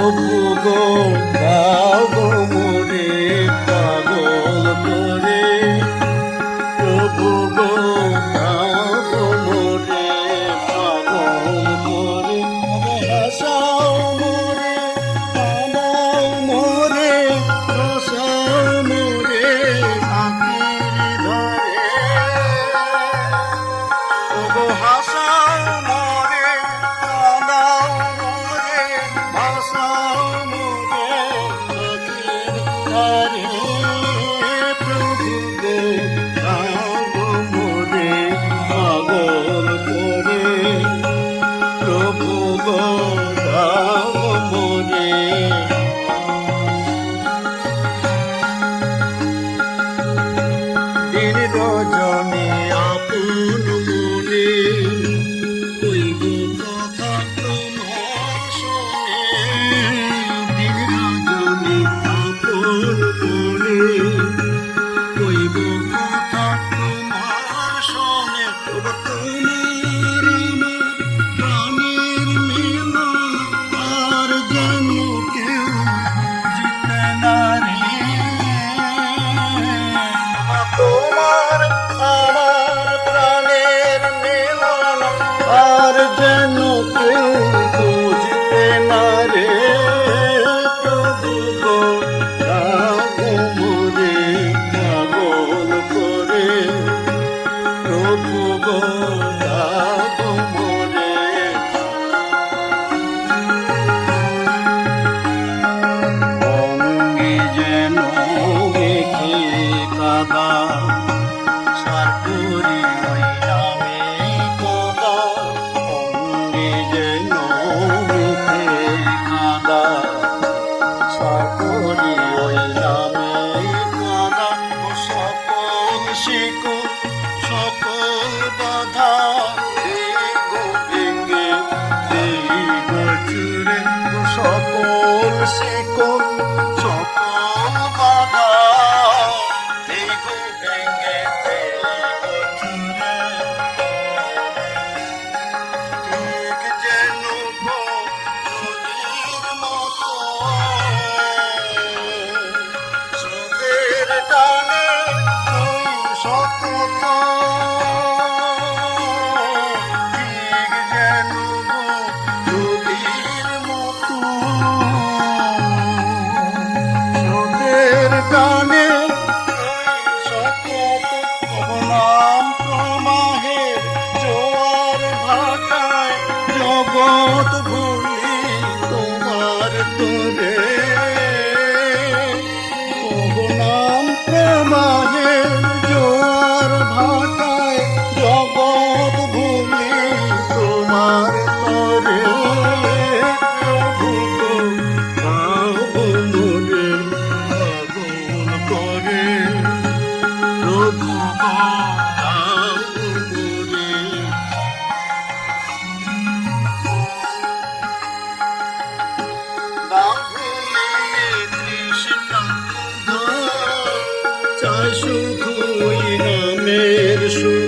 প্রভু গো দাও গো মোরে পাগল করে, প্রভু গো দাও গো মোরে পাগল করে, হাসাও মোরে কাঁদাও মোরে রসাও মোরে আঁখির ধরে, ওগো হাসাও মোরে কাঁদাও মোরে ভাসাও মোরে আঁখির ধরে, প্রভু গো দাও গো মোরে পাগল করে, প্রভু গো দাও গো মোরে। দিন রজনী আপন মনে কইব কথা তোমার শোনে, দিন রজনী আপন মনে কইব কথা তোমার শোনে, তোমার প্রাণের মিলন আর যেন কেউ জিতে না রে, তোমার আমার প্রাণের মিলন আর যেন কেউ বুঝতে না রে, প্রভু গো দাও গো মোরে পাগল করে, প্রভু গো দাও গো মোরে। অঙ্গে যেন মেঘে কাদা সার করি ওই নামে কাদা, অঙ্গে যেন মেঘে কাদা সার করি ওই নামে কাদা, ও সকল শিকল সকল বাধা এই গো ভেঙে এই গো চুরে, ও সকল শিকল সকল বাধা এই গো ভেঙে এই গো চুরে, ঠিক যেন গো নদীর মতো স্রোতের টানে ওই সতত, ঠিক যেন গো নদীর মতো স্রোতের টানে ওই সতত, নাম প্রবাহের জোয়ার ভাটায় জগৎ ভুলি তোমার তোরে, নাম প্রবাহের জোয়ার ভাটায় জগৎ ভুলি তোমার তোরে, প্রভু গো দাও গো মোরে পাগল করে, প্রভু গো দাও গো মোরে। দাও ভুলিয়ে তৃষ্ণা চাই শুধু ওই নামের সুর,